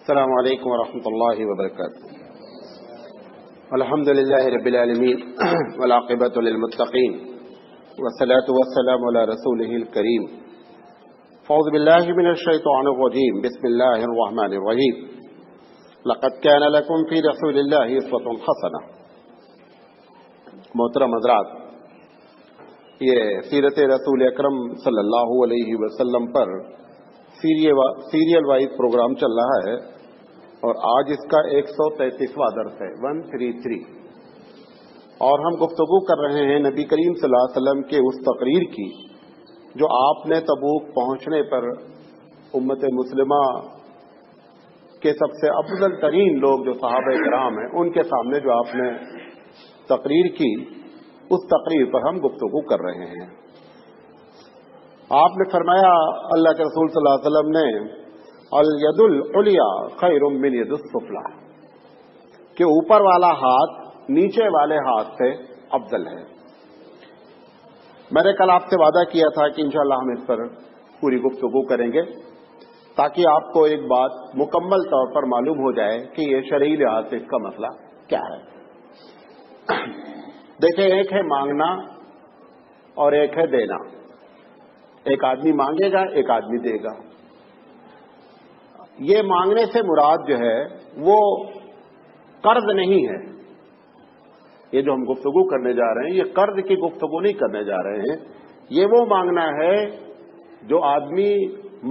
السلام علیکم ورحمۃ اللہ وبرکاتہ. الحمد للہ رب العالمین والعاقبۃ للمتقین والصلاة والسلام علی رسولہ الکریم. اعوذ باللہ من الشیطان الرجیم. بسم اللہ الرحمن الرحیم. لقد كان لكم في رسول اللہ اسوۃ حسنہ. محترم حضرات، یہ سیرت رسول اکرم صلی اللہ علیہ وسلم پر سیریل وائز پروگرام چل رہا ہے اور آج اس کا 133واں درس ہے، 133. اور ہم گفتگو کر رہے ہیں نبی کریم صلی اللہ علیہ وسلم کے اس تقریر کی جو آپ نے تبوک پہنچنے پر امت مسلمہ کے سب سے افضل ترین لوگ جو صحابہ کرام ہیں ان کے سامنے جو آپ نے تقریر کی، اس تقریر پر ہم گفتگو کر رہے ہیں. آپ نے فرمایا، اللہ کے رسول صلی اللہ علیہ وسلم نے، الید العلیٰ خیر من ید السفلی، کہ اوپر والا ہاتھ نیچے والے ہاتھ سے افضل ہے. میں نے کل آپ سے وعدہ کیا تھا کہ انشاءاللہ ہم اس پر پوری گفتگو کریں گے تاکہ آپ کو ایک بات مکمل طور پر معلوم ہو جائے کہ یہ شرعی لحاظ سے اس کا مسئلہ کیا ہے. دیکھیں، ایک ہے مانگنا اور ایک ہے دینا. ایک آدمی مانگے گا، ایک آدمی دے گا. یہ مانگنے سے مراد جو ہے وہ قرض نہیں ہے. یہ جو ہم گفتگو کرنے جا رہے ہیں، یہ قرض کی گفتگو نہیں کرنے جا رہے ہیں. یہ وہ مانگنا ہے جو آدمی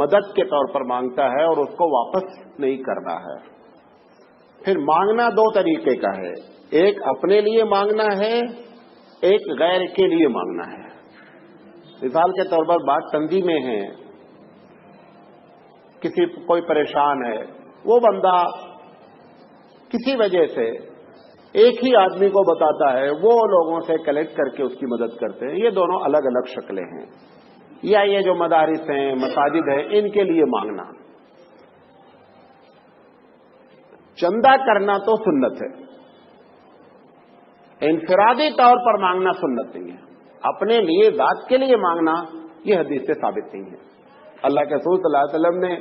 مدد کے طور پر مانگتا ہے اور اس کو واپس نہیں کرنا ہے. پھر مانگنا دو طریقے کا ہے، ایک اپنے لیے مانگنا ہے، ایک غیر کے لیے مانگنا ہے. مثال کے طور پر بات تنظیمیں ہیں، کوئی پریشان ہے، وہ بندہ کسی وجہ سے ایک ہی آدمی کو بتاتا ہے، وہ لوگوں سے کلیکٹ کر کے اس کی مدد کرتے ہیں. یہ دونوں الگ الگ شکلیں ہیں. یا یہ جو مدارس ہیں، مساجد ہیں، ان کے لیے مانگنا. چندہ کرنا تو سنت ہے، انفرادی طور پر مانگنا سنت نہیں ہے. اپنے لیے، ذات کے لیے مانگنا یہ حدیث سے ثابت نہیں ہے. اللہ کے رسول صلی اللہ علیہ وسلم نے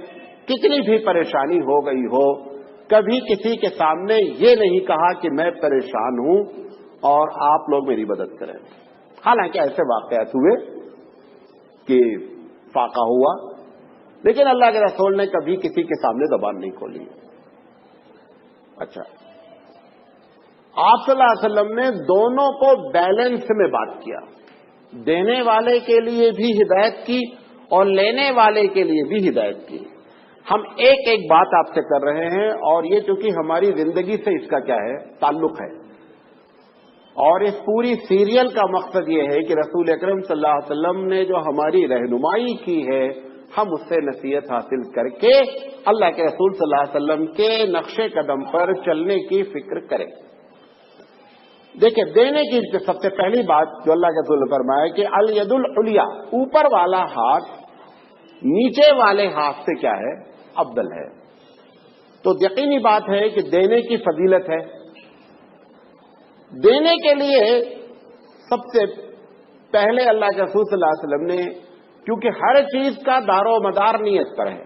کتنی بھی پریشانی ہو گئی ہو، کبھی کسی کے سامنے یہ نہیں کہا کہ میں پریشان ہوں اور آپ لوگ میری مدد کریں. حالانکہ ایسے واقعات ہوئے کہ فاقہ ہوا، لیکن اللہ کے رسول نے کبھی کسی کے سامنے زبان نہیں کھولی. اچھا، آپ صلی اللہ علیہ وسلم نے دونوں کو بیلنس میں بات کیا. دینے والے کے لیے بھی ہدایت کی اور لینے والے کے لیے بھی ہدایت کی. ہم ایک ایک بات آپ سے کر رہے ہیں اور یہ چونکہ ہماری زندگی سے اس کا کیا ہے، تعلق ہے. اور اس پوری سیریل کا مقصد یہ ہے کہ رسول اکرم صلی اللہ علیہ وسلم نے جو ہماری رہنمائی کی ہے، ہم اس سے نصیحت حاصل کر کے اللہ کے رسول صلی اللہ علیہ وسلم کے نقش قدم پر چلنے کی فکر کریں. دیکھیں، دینے کی سب سے پہلی بات جو اللہ کے رسول نے فرمایا کہ الید العلیٰ، اوپر والا ہاتھ نیچے والے ہاتھ سے کیا ہے، افضل ہے. تو یقینی بات ہے کہ دینے کی فضیلت ہے. دینے کے لیے سب سے پہلے اللہ کے رسول صلی اللہ علیہ وسلم نے، کیونکہ ہر چیز کا دار و مدار نیت پر ہے.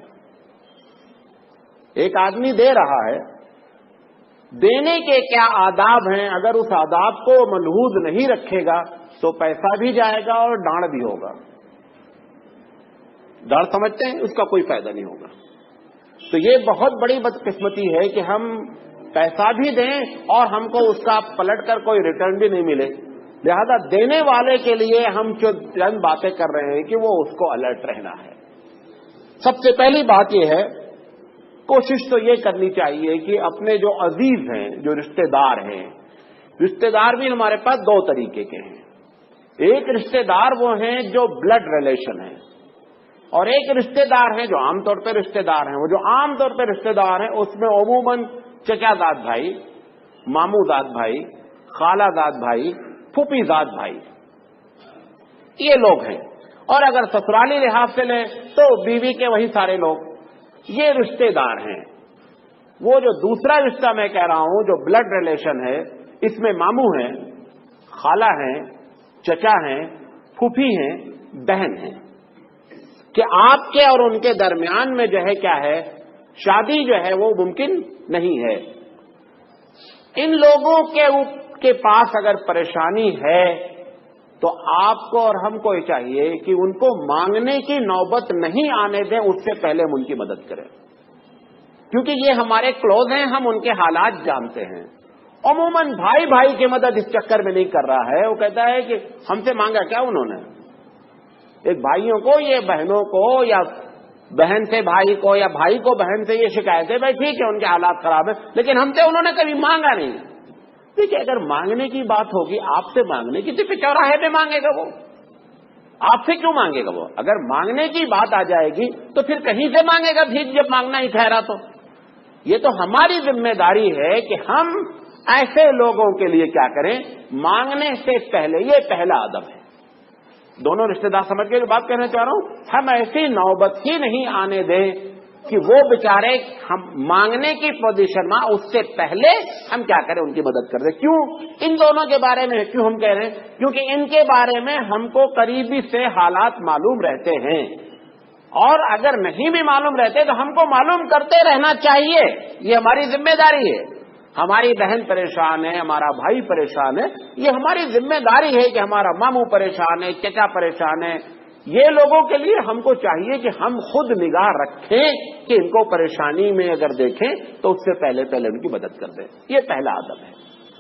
ایک آدمی دے رہا ہے، دینے کے کیا آداب ہیں، اگر اس آداب کو ملحوظ نہیں رکھے گا تو پیسہ بھی جائے گا اور ڈانڑ بھی ہوگا. ڈانڑ سمجھتے ہیں، اس کا کوئی فائدہ نہیں ہوگا. تو یہ بہت بڑی بدقسمتی ہے کہ ہم پیسہ بھی دیں اور ہم کو اس کا پلٹ کر کوئی ریٹرن بھی نہیں ملے. لہذا دینے والے کے لیے ہم جو چند باتیں کر رہے ہیں کہ وہ اس کو الرٹ رہنا ہے. سب سے پہلی بات یہ ہے، کوشش تو یہ کرنی چاہیے کہ اپنے جو عزیز ہیں، جو رشتہ دار ہیں، رشتہ دار بھی ہمارے پاس دو طریقے کے ہیں. ایک رشتہ دار وہ ہیں جو بلڈ ریلیشن ہیں، اور ایک رشتہ دار ہیں جو عام طور پہ رشتہ دار ہیں. وہ جو عام طور پہ رشتہ دار ہیں اس میں عموماً چچا زاد بھائی، ماموں زاد بھائی، خالہ زاد بھائی، پھوپھی زاد بھائی، یہ لوگ ہیں. اور اگر سسرالی لحاظ سے لیں تو بیوی کے وہی سارے لوگ، یہ رشتہ دار ہیں. وہ جو دوسرا رشتہ میں کہہ رہا ہوں جو بلڈ ریلیشن ہے، اس میں ماموں ہیں، خالہ ہیں، چچا ہیں، پھوپھی ہیں، بہن ہیں، کہ آپ کے اور ان کے درمیان میں جو ہے کیا ہے، شادی جو ہے وہ ممکن نہیں ہے۔ ان لوگوں کے پاس اگر پریشانی ہے تو آپ کو اور ہم کو یہ چاہیے کہ ان کو مانگنے کی نوبت نہیں آنے دیں، اس سے پہلے ہم ان کی مدد کریں، کیونکہ یہ ہمارے کلوز ہیں، ہم ان کے حالات جانتے ہیں۔ عموماً بھائی بھائی کی مدد اس چکر میں نہیں کر رہا ہے، وہ کہتا ہے کہ ہم سے مانگا کیا انہوں نے؟ ایک بھائیوں کو، یہ بہنوں کو، یا بہن سے بھائی کو، یا بھائی کو بہن سے یہ شکایت ہے، بھائی ٹھیک ہے ان کے حالات خراب ہیں لیکن ہم سے انہوں نے کبھی مانگا نہیں۔ دیکھیے اگر مانگنے کی بات ہوگی، آپ سے مانگنے کی، تو پھر چوراہے پہ مانگے گا وہ، آپ سے کیوں مانگے گا وہ؟ اگر مانگنے کی بات آ جائے گی تو پھر کہیں سے مانگے گا بھیک، جب مانگنا ہی ٹھہرا تو۔ یہ تو ہماری ذمہ داری ہے کہ ہم ایسے لوگوں کے لیے کیا کریں، مانگنے سے پہلے، یہ پہلا ادب ہے۔ دونوں رشتہ دار سمجھ کے بات کہنا چاہ رہا ہوں، ہم ایسی نوبت ہی نہیں آنے دیں کہ وہ بیچارے ہم مانگنے کی پوزیشن میں، اس سے پہلے ہم کیا کریں، ان کی مدد کر دیں۔ کیوں ان دونوں کے بارے میں کیوں ہم کہہ رہے ہیں؟ کیونکہ ان کے بارے میں ہم کو قریبی سے حالات معلوم رہتے ہیں، اور اگر نہیں بھی معلوم رہتے تو ہم کو معلوم کرتے رہنا چاہیے، یہ ہماری ذمہ داری ہے۔ ہماری بہن پریشان ہے، ہمارا بھائی پریشان ہے، یہ ہماری ذمہ داری ہے کہ ہمارا ماموں پریشان ہے، چچا پریشان ہے، یہ لوگوں کے لیے ہم کو چاہیے کہ ہم خود نگاہ رکھیں کہ ان کو پریشانی میں اگر دیکھیں تو اس سے پہلے ان کی مدد کر دیں۔ یہ پہلا ادب ہے۔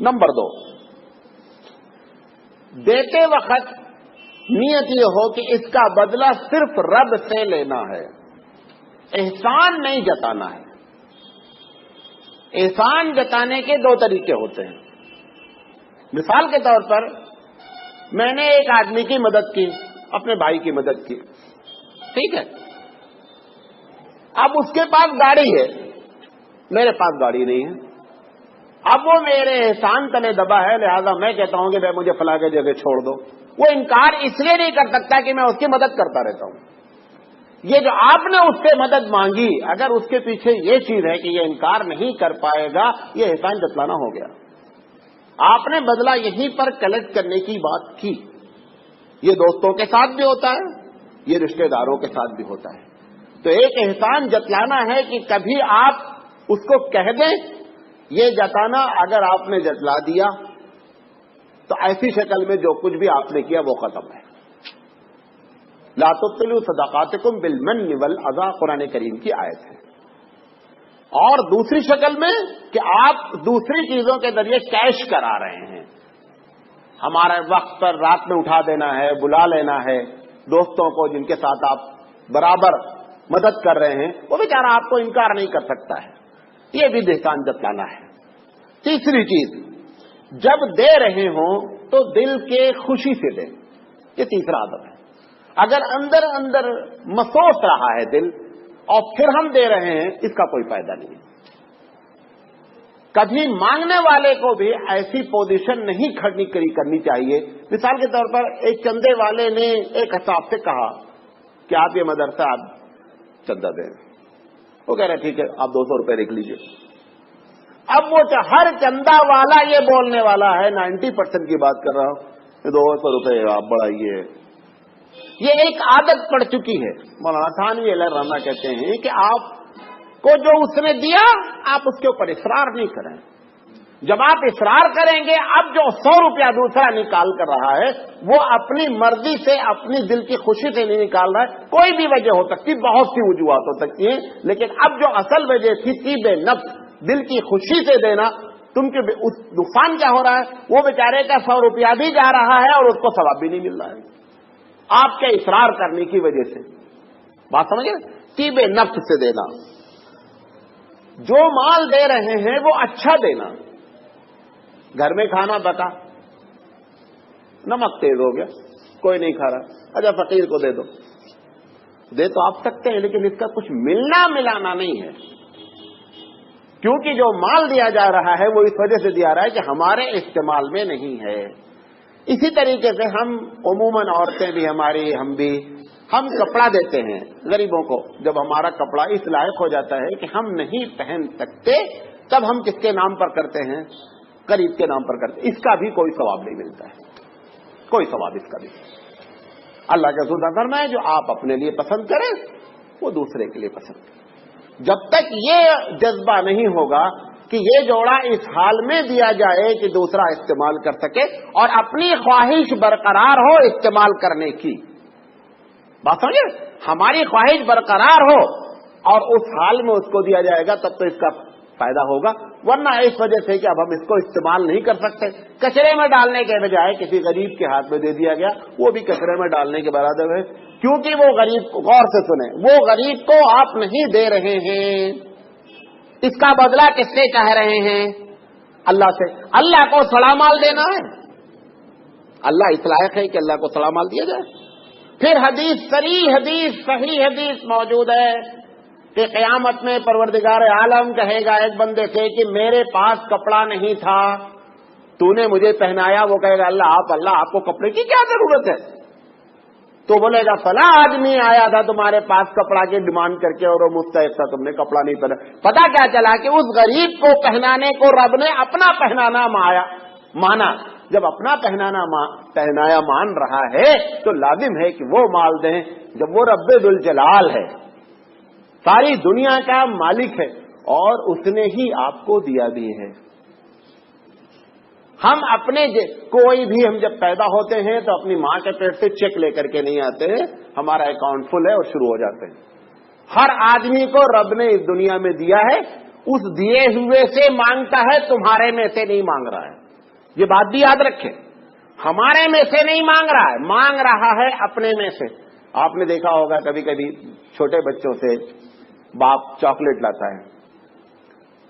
نمبر 2، دیتے وقت نیت یہ ہو کہ اس کا بدلہ صرف رب سے لینا ہے، احسان نہیں جتانا ہے۔ احسان جتانے کے 2 طریقے ہوتے ہیں۔ مثال کے طور پر میں نے ایک آدمی کی مدد کی، اپنے بھائی کی مدد کی، ٹھیک ہے، اب اس کے پاس گاڑی ہے، میرے پاس گاڑی نہیں ہے، اب وہ میرے احسان تلے دبا ہے، لہذا میں کہتا ہوں کہ بھائی مجھے فلاں کی جگہ چھوڑ دو۔ وہ انکار اس لیے نہیں کر سکتا کہ میں اس کی مدد کرتا رہتا ہوں۔ یہ جو آپ نے اس سے مدد مانگی، اگر اس کے پیچھے یہ چیز ہے کہ یہ انکار نہیں کر پائے گا، یہ احسان جتلانا ہو گیا۔ آپ نے بدلہ یہیں پر کلیکٹ کرنے کی بات کی۔ یہ دوستوں کے ساتھ بھی ہوتا ہے، یہ رشتہ داروں کے ساتھ بھی ہوتا ہے۔ تو ایک احسان جتلانا ہے کہ کبھی آپ اس کو کہہ دیں، یہ جتانا اگر آپ نے جتلا دیا تو ایسی شکل میں جو کچھ بھی آپ نے کیا وہ ختم ہے۔ لا تبطلوا صدقاتکم بالمن والاذى، قرآن کریم کی آیت ہے۔ اور دوسری شکل میں کہ آپ دوسری چیزوں کے ذریعے کیش کرا رہے ہیں، ہمارے وقت پر رات میں اٹھا دینا ہے، بلا لینا ہے دوستوں کو جن کے ساتھ آپ برابر مدد کر رہے ہیں، وہ بیچارہ آپ کو انکار نہیں کر سکتا ہے، یہ بھی احسان جتلانا ہے۔ تیسری چیز، جب دے رہے ہوں تو دل کے خوشی سے دیں، یہ تیسرا ادب ہے۔ اگر اندر اندر مسوس رہا ہے دل اور پھر ہم دے رہے ہیں، اس کا کوئی فائدہ نہیں۔ کبھی مانگنے والے کو بھی ایسی پوزیشن نہیں کھڑی کرنی چاہیے۔ مثال کے طور پر ایک چندے والے نے ایک حساب سے کہا کہ آپ یہ مدرسہ آپ چندہ دیں، وہ کہہ رہے ٹھیک ہے آپ 200 روپے لکھ لیجئے۔ اب وہ ہر چندہ والا یہ بولنے والا ہے، 90% کی بات کر رہا ہوں، 200 روپے آپ بڑھائیے۔ یہ ایک عادت پڑ چکی ہے۔ مولانا تھانوی علیہ الرحمہ کہتے ہیں کہ آپ کو جو اس نے دیا آپ اس کے اوپر اصرار نہیں کریں۔ جب آپ اصرار کریں گے، اب جو 100 روپیہ دوسرا نکال کر رہا ہے وہ اپنی مرضی سے، اپنی دل کی خوشی سے نہیں نکال رہا ہے، کوئی بھی وجہ ہو سکتی، بہت سی وجوہات ہو سکتی ہیں، لیکن اب جو اصل وجہ تھی طیب نفس، دل کی خوشی سے دینا، تم کے نقصان کیا ہو رہا ہے؟ وہ بیچارے کا 100 روپیہ بھی جا رہا ہے اور اس کو ثواب بھی نہیں مل رہا ہے، آپ کے اصرار کرنے کی وجہ سے۔ بات سمجھے؟ طیب نفس سے دینا۔ جو مال دے رہے ہیں وہ اچھا دینا۔ گھر میں کھانا پکا، نمک تیز ہو گیا، کوئی نہیں کھا رہا، اچھا فقیر کو دے دو، دے تو آپ سکتے ہیں لیکن اس کا کچھ ملنا ملانا نہیں ہے، کیونکہ جو مال دیا جا رہا ہے وہ اس وجہ سے دیا رہا ہے کہ ہمارے استعمال میں نہیں ہے۔ اسی طریقے سے ہم عموماً عورتیں بھی ہماری، ہم کپڑا دیتے ہیں غریبوں کو، جب ہمارا کپڑا اس لائق ہو جاتا ہے کہ ہم نہیں پہن سکتے، تب ہم کس کے نام پر کرتے ہیں؟ غریب کے نام پر کرتے ہیں۔ اس کا بھی کوئی ثواب نہیں ملتا ہے، کوئی ثواب اس کا بھی۔ اللہ کے رسول فرمائے جو آپ اپنے لیے پسند کریں وہ دوسرے کے لیے پسند کریں۔ جب تک یہ جذبہ نہیں ہوگا کہ یہ جوڑا اس حال میں دیا جائے کہ دوسرا استعمال کر سکے اور اپنی خواہش برقرار ہو استعمال کرنے کی، بات سمجھے، ہماری خواہش برقرار ہو اور اس حال میں اس کو دیا جائے گا تب تو اس کا فائدہ ہوگا، ورنہ اس وجہ سے کہ اب ہم اس کو استعمال نہیں کر سکتے، کچرے میں ڈالنے کے بجائے کسی غریب کے ہاتھ میں دے دیا گیا، وہ بھی کچرے میں ڈالنے کے برابر ہے، کیونکہ وہ غریب کو، غور سے سنیں، وہ غریب کو آپ نہیں دے رہے ہیں، اس کا بدلہ کس سے چاہ رہے ہیں؟ اللہ سے۔ اللہ کو سڑا مال دینا ہے، اللہ اس لائق ہے کہ اللہ کو سڑا مال دیا جائے؟ پھر حدیث، صریح حدیث، صحیح حدیث موجود ہے کہ قیامت میں پروردگار عالم کہے گا ایک بندے سے کہ میرے پاس کپڑا نہیں تھا، تو نے مجھے پہنایا، وہ کہے گا اللہ آپ کو کپڑے کی کیا ضرورت ہے؟ تو بولے گا فلاں آدمی آیا تھا تمہارے پاس کپڑا کی ڈیمانڈ کر کے اور وہ مستحق تھا، تم نے کپڑا نہیں پہنا۔ پتا کیا چلا کہ اس غریب کو پہنانے کو رب نے اپنا پہنانا مانا۔ جب اپنا پہنایا مان رہا ہے تو لازم ہے کہ وہ مال دیں جب وہ رب ذوالجلال ہے، ساری دنیا کا مالک ہے اور اس نے ہی آپ کو دیا بھی ہے۔ ہم اپنے کوئی بھی ہم جب پیدا ہوتے ہیں تو اپنی ماں کے پیٹ سے چیک لے کر کے نہیں آتے ہیں، ہمارا اکاؤنٹ فل ہے اور شروع ہو جاتے ہیں۔ ہر آدمی کو رب نے اس دنیا میں دیا ہے، اس دیے ہوئے سے مانگتا ہے، تمہارے میں سے نہیں مانگ رہا ہے، یہ بات بھی یاد رکھیں، ہمارے میں سے نہیں مانگ رہا ہے، مانگ رہا ہے اپنے میں سے۔ آپ نے دیکھا ہوگا کبھی کبھی چھوٹے بچوں سے باپ چاکلیٹ لاتا ہے،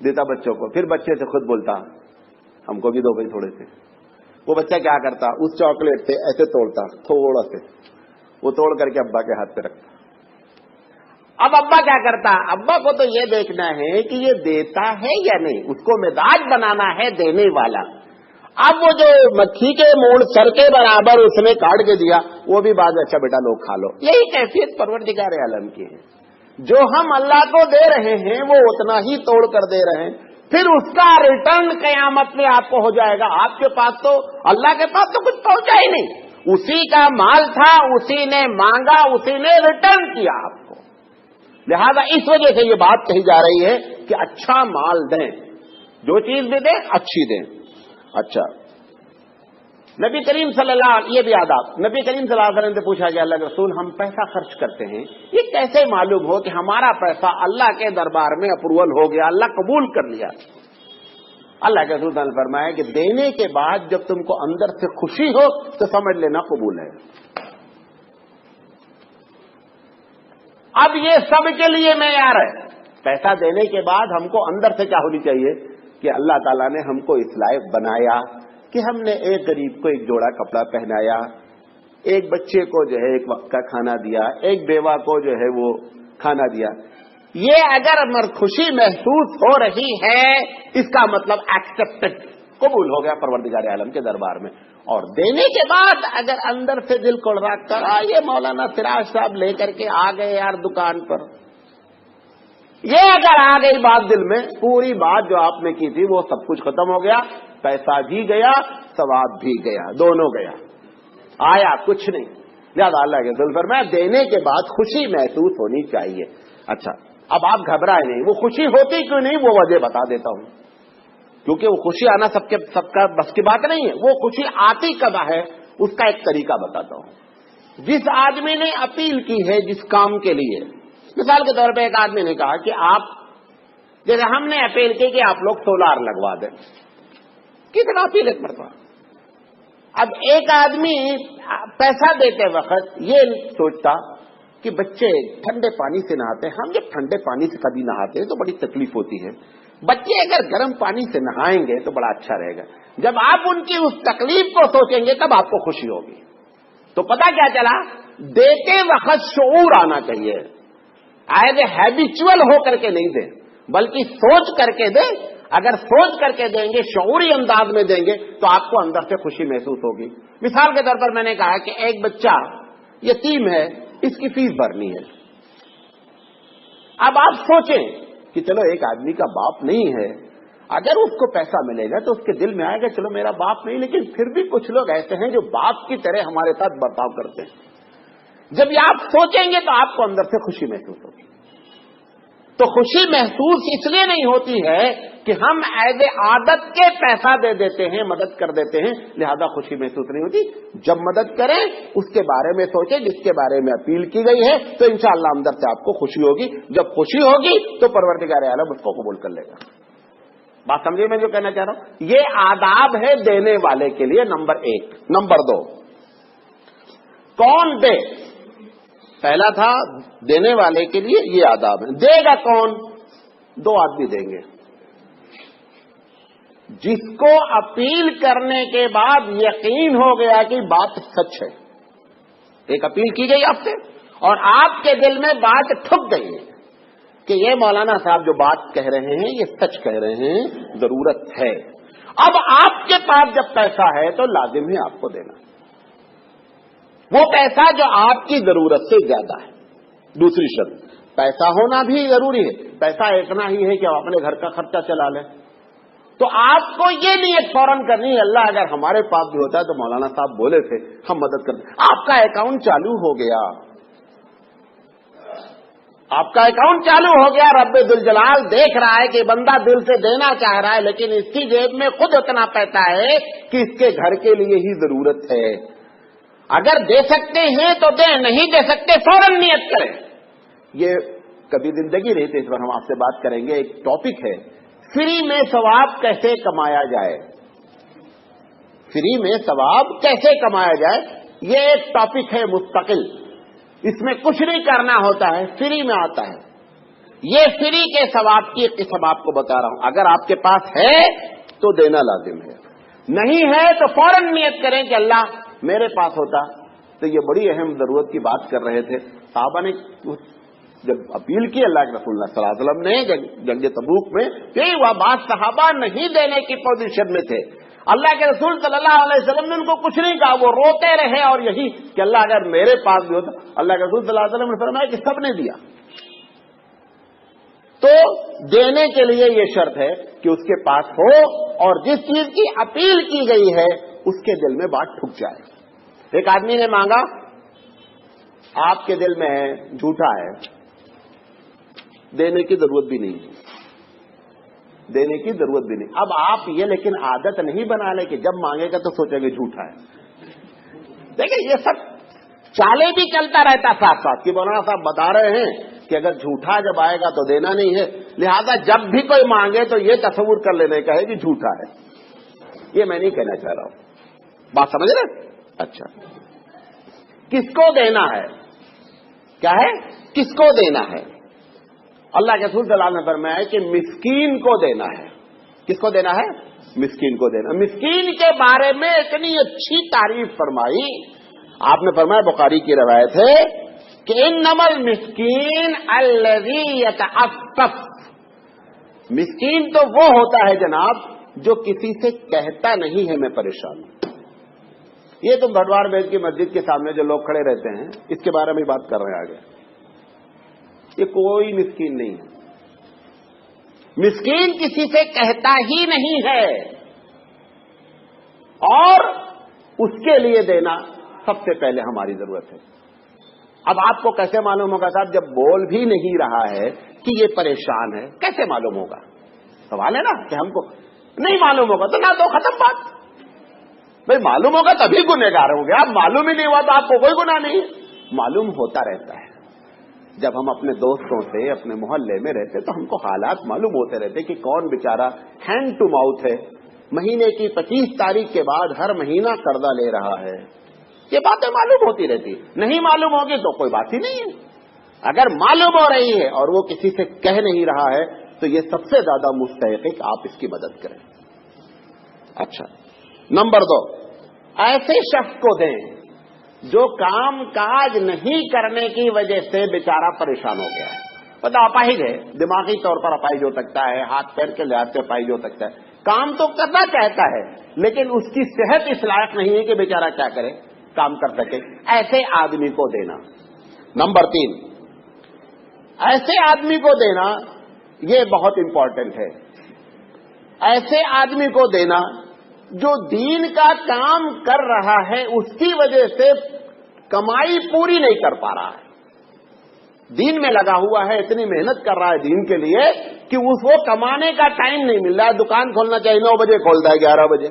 دیتا بچوں کو، پھر بچے سے خود بولتا ہم کو بھی دو بھائی تھوڑے سے، وہ بچہ کیا کرتا، اس چاکلیٹ سے ایسے توڑتا تھوڑا سے، وہ توڑ کر کے ابا کے ہاتھ پہ رکھتا۔ اب ابا کیا کرتا، ابا کو تو یہ دیکھنا ہے کہ یہ دیتا ہے یا نہیں، اس کو مزاج بنانا ہے دینے والا۔ اب وہ جو مکھی کے موڑ سر کے برابر اس نے کاٹ کے دیا، وہ بھی بعد اچھا بیٹا لوگ کھا لو، یہی کیفیت پروردگار عالم کی ہے۔ جو ہم اللہ کو دے رہے ہیں وہ اتنا ہی توڑ کر دے رہے ہیں، پھر اس کا ریٹرن قیامت میں آپ کو ہو جائے گا۔ آپ کے پاس تو، اللہ کے پاس تو کچھ پہنچا ہی نہیں، اسی کا مال تھا، اسی نے مانگا، اسی نے ریٹرن کیا آپ کو۔ لہذا اس وجہ سے یہ بات کہی جا رہی ہے کہ اچھا مال دیں، جو چیز بھی دیں اچھی دیں۔ اچھا، نبی کریم صلی اللہ علیہ، یہ بھی آداب، نبی کریم صلی اللہ علیہ وسلم سے پوچھا گیا اللہ کے رسول ہم پیسہ خرچ کرتے ہیں، یہ کیسے معلوم ہو کہ ہمارا پیسہ اللہ کے دربار میں اپروول ہو گیا، اللہ قبول کر لیا؟ اللہ کے رسول نے فرمایا کہ دینے کے بعد جب تم کو اندر سے خوشی ہو تو سمجھ لینا قبول ہے۔ اب یہ سب کے لیے معیار ہے، پیسہ دینے کے بعد ہم کو اندر سے کیا ہونی چاہیے کہ اللہ تعالیٰ نے ہم کو اس لائق بنایا کہ ہم نے ایک غریب کو ایک جوڑا کپڑا پہنایا، ایک بچے کو جو ہے ایک وقت کا کھانا دیا، ایک بیوہ کو جو ہے وہ کھانا دیا۔ یہ اگر خوشی محسوس ہو رہی ہے اس کا مطلب ایکسپٹڈ، قبول ہو گیا پروردگار عالم کے دربار میں۔ اور دینے کے بعد اگر اندر سے دل کو رکھ کر یہ مولانا سراج صاحب لے کر کے آ گئے یار دکان پر، یہ اگر آ گئی بات دل میں، پوری بات جو آپ نے کی تھی وہ سب کچھ ختم ہو گیا، پیسہ بھی گیا، ثواب بھی گیا، دونوں گیا، آیا کچھ نہیں۔ لہٰذا اللہ کے رسول فرمایا دینے کے بعد خوشی محسوس ہونی چاہیے۔ اچھا، اب آپ گھبرائے نہیں، وہ خوشی ہوتی کیوں نہیں وہ وجہ بتا دیتا ہوں، کیونکہ وہ خوشی آنا سب کا بس کی بات نہیں ہے، وہ خوشی آتی کب ہے اس کا ایک طریقہ بتاتا ہوں۔ جس آدمی نے اپیل کی ہے جس کام کے لیے، مثال کے طور پہ ایک آدمی نے کہا کہ آپ، جیسے ہم نے اپیل کی کہ آپ لوگ سولار لگوا دیں، کتنا اپیل ایک مرتبہ۔ اب ایک آدمی پیسہ دیتے وقت یہ سوچتا کہ بچے ٹھنڈے پانی سے نہاتے ہیں، ہم جب ٹھنڈے پانی سے کبھی نہاتے ہیں تو بڑی تکلیف ہوتی ہے، بچے اگر گرم پانی سے نہائیں گے تو بڑا اچھا رہے گا۔ جب آپ ان کی اس تکلیف کو سوچیں گے تب آپ کو خوشی ہوگی۔ تو پتہ کیا چلا، دیتے وقت شعور آنا چاہیے، ایز اے ہیبیچول ہو کر کے نہیں دیں بلکہ سوچ کر کے دیں۔ اگر سوچ کر کے دیں گے، شعوری انداز میں دیں گے تو آپ کو اندر سے خوشی محسوس ہوگی۔ مثال کے طور پر میں نے کہا کہ ایک بچہ یتیم ہے، اس کی فیس بھرنی ہے۔ اب آپ سوچیں کہ چلو ایک آدمی کا باپ نہیں ہے، اگر اس کو پیسہ ملے گا تو اس کے دل میں آئے گا چلو میرا باپ نہیں، لیکن پھر بھی کچھ لوگ ایسے ہیں جو باپ کی طرح ہمارے ساتھ برتاؤ کرتے ہیں۔ جب یہ آپ سوچیں گے تو آپ کو اندر سے خوشی محسوس ہوگی۔ تو خوشی محسوس اس لیے نہیں ہوتی ہے کہ ہم ایز اے عادت کے پیسہ دے دیتے ہیں، مدد کر دیتے ہیں، لہذا خوشی محسوس نہیں ہوتی. جب مدد کریں اس کے بارے میں سوچیں جس کے بارے میں اپیل کی گئی ہے، تو انشاءاللہ اندر سے آپ کو خوشی ہوگی. جب خوشی ہوگی تو پروردگار عالم اس کو قبول کر لے گا. بات سمجھے میں جو کہنا چاہ رہا ہوں؟ یہ آداب ہے دینے والے کے لیے، نمبر 1. نمبر 2، کون دے؟ پہلا تھا دینے والے کے لیے یہ آداب ہے. دے گا کون؟ 2 آدمی دیں گے. جس کو اپیل کرنے کے بعد یقین ہو گیا کہ بات سچ ہے. ایک اپیل کی گئی آپ سے اور آپ کے دل میں بات ٹھک گئی ہے کہ یہ مولانا صاحب جو بات کہہ رہے ہیں یہ سچ کہہ رہے ہیں، ضرورت ہے. اب آپ کے پاس جب پیسہ ہے تو لازم ہے آپ کو دینا، وہ پیسہ جو آپ کی ضرورت سے زیادہ ہے. دوسری شرط، پیسہ ہونا بھی ضروری ہے. پیسہ اتنا ہی ہے کہ آپ اپنے گھر کا خرچہ چلا لیں، تو آپ کو یہ نیت فوراً کرنی ہے اللہ اگر ہمارے پاس بھی ہوتا ہے تو مولانا صاحب بولے تھے ہم مدد کرتے. آپ کا اکاؤنٹ چالو ہو گیا، آپ کا اکاؤنٹ چالو ہو گیا. رب ذوالجلال دیکھ رہا ہے کہ بندہ دل سے دینا چاہ رہا ہے لیکن اس کی جیب میں خود اتنا پیسہ ہے کہ اس کے گھر کے لیے ہی ضرورت ہے. اگر دے سکتے ہیں تو دیں، نہیں دے سکتے فوراً نیت کریں. یہ کبھی زندگی رہی تو اس پر ہم آپ سے بات کریں گے. ایک ٹاپک ہے فری میں ثواب کیسے کمایا جائے. فری میں ثواب کیسے کمایا جائے یہ ایک ٹاپک ہے مستقل. اس میں کچھ نہیں کرنا ہوتا ہے، فری میں آتا ہے. یہ فری کے ثواب کی ایک قسم آپ کو بتا رہا ہوں. اگر آپ کے پاس ہے تو دینا لازم ہے، نہیں ہے تو فوراً نیت کریں کہ اللہ میرے پاس ہوتا. تو یہ بڑی اہم ضرورت کی بات کر رہے تھے صحابہ نے جب اپیل کی اللہ کے رسول اللہ صلی اللہ علیہ وسلم نے جنگ تبوک میں، کہ وہ بات صحابہ نہیں دینے کی پوزیشن میں تھے. اللہ کے رسول صلی اللہ علیہ وسلم نے ان کو کچھ نہیں کہا، وہ روتے رہے اور یہی کہ اللہ اگر میرے پاس بھی ہوتا. اللہ کے رسول صلی اللہ علیہ وسلم نے فرمایا کہ سب نے دیا. تو دینے کے لیے یہ شرط ہے کہ اس کے پاس ہو اور جس چیز کی اپیل کی گئی ہے اس کے دل میں بات ٹھک جائے. ایک آدمی نے مانگا، آپ کے دل میں ہے جھوٹا ہے، دینے کی ضرورت بھی نہیں، دینے کی ضرورت بھی نہیں. اب آپ یہ لیکن عادت نہیں بنا لیں کہ جب مانگے گا تو سوچیں گے جھوٹا ہے. دیکھیں یہ سب چالیں بھی چلتا رہتا ساتھ ساتھ کہ مولانا صاحب بتا رہے ہیں کہ اگر جھوٹا جب آئے گا تو دینا نہیں ہے، لہذا جب بھی کوئی مانگے تو یہ تصور کر لینے کا ہے کہ جھوٹا ہے. یہ میں نہیں کہنا چاہ رہا ہوں، بات سمجھ رہے؟ اچھا، کس کو دینا ہے؟ کیا ہے؟ کس کو دینا ہے؟ اللہ کے رسول صلی اللہ علیہ وسلم نے فرمایا کہ مسکین کو دینا ہے. کس کو دینا ہے؟ مسکین کو دینا. مسکین کے بارے میں اتنی اچھی تعریف فرمائی آپ نے. فرمایا بخاری کی روایت ہے کہ انما المسکین الذی یتعفف. مسکین تو وہ ہوتا ہے جناب جو کسی سے کہتا نہیں ہے میں پریشان ہوں. یہ تو بھٹوار بیت کی مسجد کے سامنے جو لوگ کھڑے رہتے ہیں اس کے بارے میں بات کر رہے ہیں آگے. یہ کوئی مسکین نہیں ہے. مسکین کسی سے کہتا ہی نہیں ہے اور اس کے لیے دینا سب سے پہلے ہماری ضرورت ہے. اب آپ کو کیسے معلوم ہوگا صاحب جب بول بھی نہیں رہا ہے کہ یہ پریشان ہے؟ کیسے معلوم ہوگا؟ سوال ہے نا کہ ہم کو نہیں معلوم ہوگا تو نہ تو ختم بات. بھائی معلوم ہوگا تبھی گنہگار ہوں گے. آپ معلوم ہی نہیں ہوا تو آپ کو کوئی گناہ نہیں ہے. معلوم ہوتا رہتا ہے. جب ہم اپنے دوستوں سے اپنے محلے میں رہتے تو ہم کو حالات معلوم ہوتے رہتے کہ کون بیچارہ ہینڈ ٹو ماؤتھ ہے، مہینے کی 25 تاریخ کے بعد ہر مہینہ قرضہ لے رہا ہے. یہ باتیں معلوم ہوتی رہتی. نہیں معلوم ہوگی تو کوئی بات ہی نہیں ہے. اگر معلوم ہو رہی ہے اور وہ کسی سے کہہ نہیں رہا ہے تو یہ سب سے زیادہ مستحق ہے کہ آپ اس کی مدد کریں. اچھا، نمبر 2، ایسے شخص کو دیں جو کام کاج نہیں کرنے کی وجہ سے بیچارہ پریشان ہو گیا ہے. پتہ اپاہج ہے، دماغی طور پر اپاہج ہو سکتا ہے، ہاتھ پیر کے لحاظ سے اپاہج ہو سکتا ہے، کام تو کرنا چاہتا ہے لیکن اس کی صحت اس لائق نہیں ہے کہ بیچارہ کیا کرے، کام کر سکے. ایسے آدمی کو دینا. نمبر 3، ایسے آدمی کو دینا یہ بہت امپورٹنٹ ہے. ایسے آدمی کو دینا جو دین کا کام کر رہا ہے، اس کی وجہ سے کمائی پوری نہیں کر پا رہا ہے. دین میں لگا ہوا ہے, اتنی محنت کر رہا ہے دین کے لیے کہ اس کو کمانے کا ٹائم نہیں مل رہا ہے. دکان کھولنا چاہیے 9 بجے کھولتا ہے 11 بجے,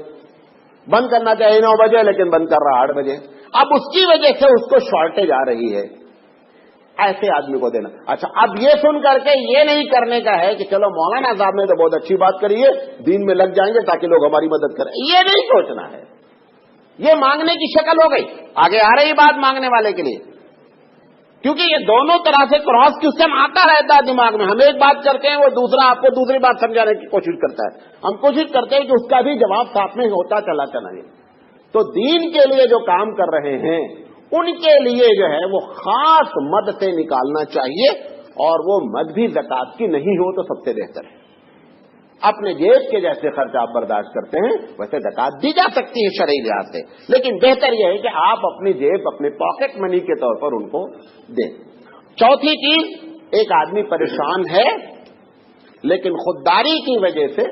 بند کرنا چاہیے 9 بجے لیکن بند کر رہا 8 بجے. اب اس کی وجہ سے اس کو شارٹیج آ رہی ہے. ایسے آدمی کو دینا. اچھا, اب یہ سن کر کے یہ نہیں کرنے کا ہے کہ چلو مولانا صاحب نے تو بہت اچھی بات کری ہے, دین میں لگ جائیں گے تاکہ لوگ ہماری مدد کریں. یہ نہیں سوچنا ہے. یہ مانگنے کی شکل ہو گئی. آگے آ رہی بات مانگنے والے کے لیے, کیونکہ یہ دونوں طرح سے کراس کوسچن آتا رہتا ہے دماغ میں. ہم ایک بات کرتے ہیں, وہ دوسرا آپ کو دوسری بات سمجھانے کی کوشش کرتا ہے. ہم کوشش کرتے ہیں کہ اس کا بھی جواب ساتھ میں ہوتا چلا جائے. تو دین کے لیے جو کام کر رہے ہیں ان کے لیے جو ہے وہ خاص مد سے نکالنا چاہیے, اور وہ مد بھی زکات کی نہیں ہو تو سب سے بہتر ہے. اپنے جیب کے جیسے خرچ آپ برداشت کرتے ہیں ویسے زکات دی جا سکتی ہے شرعی لحاظ سے, لیکن بہتر یہ ہے کہ آپ اپنی جیب اپنے پاکٹ منی کے طور پر ان کو دیں. چوتھی چیز, ایک آدمی پریشان ہے لیکن خودداری کی وجہ سے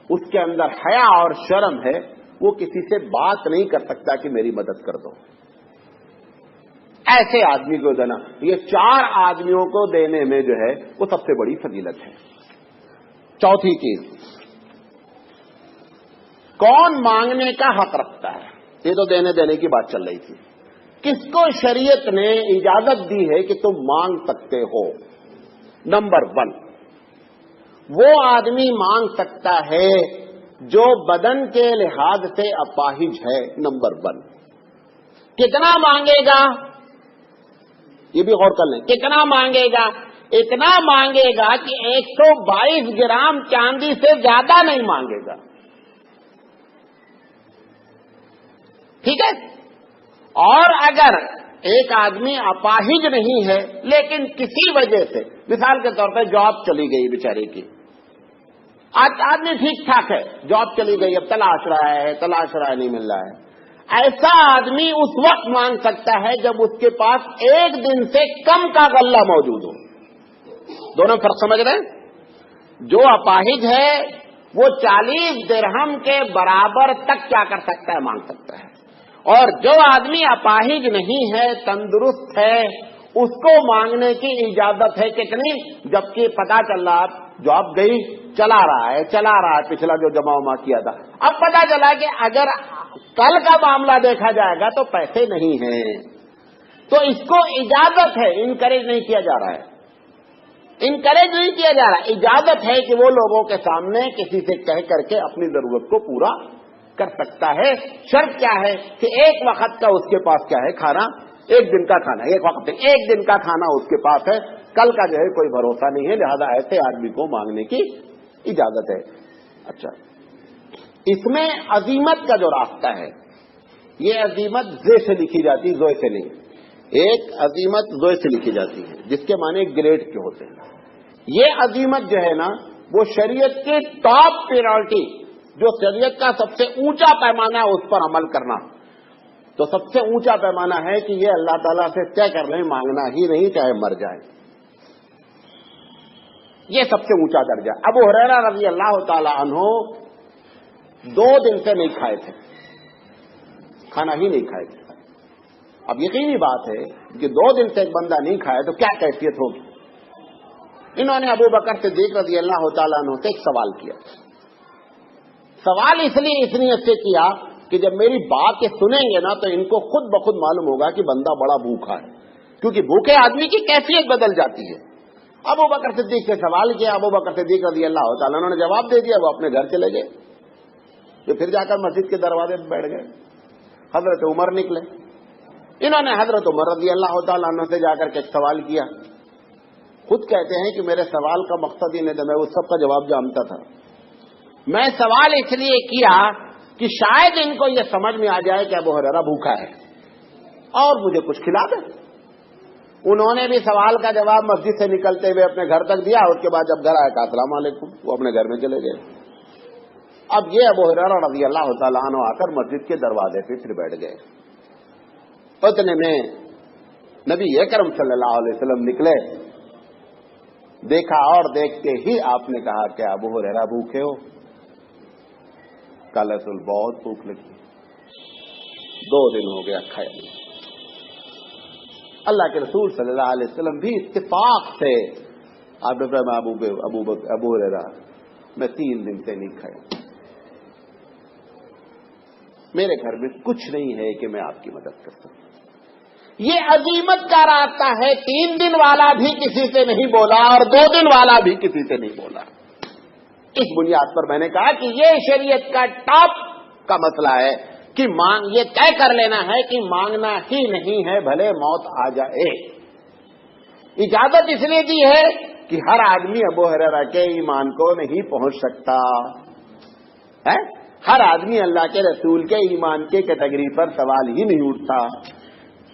اس کے اندر حیا اور شرم ہے, وہ کسی سے بات نہیں کر سکتا کہ میری مدد کر دو. ایسے آدمی کو دینا, یہ 4 آدمیوں کو دینے میں جو ہے وہ سب سے بڑی فضیلت ہے. چوتھی چیز, کون مانگنے کا حق رکھتا ہے. یہ تو دینے کی بات چل رہی تھی. کس کو شریعت نے اجازت دی ہے کہ تم مانگ سکتے ہو؟ نمبر 1, وہ آدمی مانگ سکتا ہے جو بدن کے لحاظ سے اپاہج ہے. نمبر 1. کتنا مانگے گا یہ بھی غور کر لیں. کتنا مانگے گا؟ اتنا مانگے گا کہ 122 گرام چاندی سے زیادہ نہیں مانگے گا. ٹھیک ہے. اور اگر ایک آدمی اپاہج نہیں ہے لیکن کسی وجہ سے, مثال کے طور پہ جاب چلی گئی بیچارے کی, آج آدمی ٹھیک ٹھاک ہے, جاب چلی گئی, اب تلاش رہا ہے نہیں مل رہا ہے. ایسا آدمی اس وقت مانگ سکتا ہے جب اس کے پاس 1 دن سے کم کا غلہ موجود ہو. دونوں فرق سمجھ رہے ہیں؟ جو اپاہج ہے وہ 40 درہم کے برابر تک کیا کر سکتا ہے, مانگ سکتا ہے. اور جو آدمی اپاہج نہیں ہے, تندرست ہے, اس کو مانگنے کی اجازت ہے. کتنی؟ جبکہ پتا چل رہا جاب گئی, چلا رہا ہے پچھلا جو جمع وما کیا تھا. اب پتا چلا کہ اگر کل کا معاملہ دیکھا جائے گا تو پیسے نہیں ہیں, تو اس کو اجازت ہے, انکریج نہیں کیا جا رہا ہے. اجازت ہے کہ وہ لوگوں کے سامنے کسی سے کہہ کر کے اپنی ضرورت کو پورا کر سکتا ہے. شرط کیا ہے کہ 1 وقت کا اس کے پاس کیا ہے, کھانا, 1 دن کا کھانا, 1 دن کا کھانا اس کے پاس ہے. کل کا جو ہے کوئی بھروسہ نہیں ہے, لہذا ایسے آدمی کو مانگنے کی اجازت ہے. اچھا, اس میں عزیمت کا جو راستہ ہے, یہ عزیمت زے سے لکھی جاتی, زوئے سے نہیں. ایک عزیمت زوئے سے لکھی جاتی ہے جس کے معنی گریڈ کے ہوتے ہیں. یہ عزیمت جو ہے نا وہ شریعت کی ٹاپ پریورٹی, جو شریعت کا سب سے اونچا پیمانہ ہے اس پر عمل کرنا. تو سب سے اونچا پیمانہ ہے کہ یہ اللہ تعالیٰ سے طے کر لیں مانگنا ہی نہیں چاہے مر جائے. یہ سب سے اونچا درجہ. ابو ہریرہ رضی اللہ تعالی عنہ 2 دن سے نہیں کھائے تھے, کھانا ہی نہیں کھائے تھے. اب یقینی بات ہے کہ 2 دن سے ایک بندہ نہیں کھائے تو کیا کیفیت ہوگی. انہوں نے ابو بکر صدیق رضی اللہ تعالیٰ عنہ سے ایک سوال کیا. سوال اس نیت سے کیا کہ جب میری بات یہ سنیں گے نا تو ان کو خود بخود معلوم ہوگا کہ بندہ بڑا بھوکا ہے, کیونکہ بھوکے آدمی کی کیفیت بدل جاتی ہے. ابو بکر صدیق سے سوال کیا, ابو بکر صدیق رضی اللہ تعالیٰ عنہ نے جواب دے دیا, وہ اپنے گھر چلے گئے. تو پھر جا کر مسجد کے دروازے پہ بیٹھ گئے. حضرت عمر نکلے, انہوں نے حضرت عمر رضی اللہ تعالیٰ عنہ سے جا کر کے ایک سوال کیا. خود کہتے ہیں کہ میرے سوال کا مقصد ہی نہیں تھا, میں اس سب کا جواب جانتا تھا. میں سوال اس لیے کیا کہ شاید ان کو یہ سمجھ میں آ جائے کہ ابو ہریرہ بھوکا ہے اور مجھے کچھ کھلا دے. انہوں نے بھی سوال کا جواب مسجد سے نکلتے ہوئے اپنے گھر تک دیا. اس کے بعد جب گھر آئے کہا السلام علیکم, وہ اپنے گھر میں چلے گئے. اب یہ ابو ہریرہ رضی اللہ تعالیٰ عنہ آ کر مسجد کے دروازے پہ پھر بیٹھ گئے. اتنے میں نبی اکرم صلی اللہ علیہ وسلم نکلے, دیکھا اور دیکھتے ہی آپ نے کہا کہ ابو ہریرہ بھوکے ہو؟ کہا رسول بہت بھوک لگی, 2 دن ہو گیا کھایا نہیں. اللہ کے رسول صلی اللہ علیہ وسلم بھی اتفاق سے آپ نے فرمایا ابو ہریرہ میں 3 دن سے نہیں کھایا، میرے گھر میں کچھ نہیں ہے کہ میں آپ کی مدد کر سکوں۔ یہ عظیمت کا راستہ ہے، 3 دن والا بھی کسی سے نہیں بولا اور 2 دن والا بھی کسی سے نہیں بولا۔ اس بنیاد پر میں نے کہا کہ یہ شریعت کا ٹاپ کا مسئلہ ہے کہ یہ طے کر لینا ہے کہ مانگنا ہی نہیں ہے بھلے موت آ جائے۔ اجازت اس لیے دی ہے کہ ہر آدمی ابو ہریرہ کے ایمان کو نہیں پہنچ سکتا ہے، ہر آدمی اللہ کے رسول کے ایمان کے کیٹیگری پر سوال ہی نہیں اٹھتا۔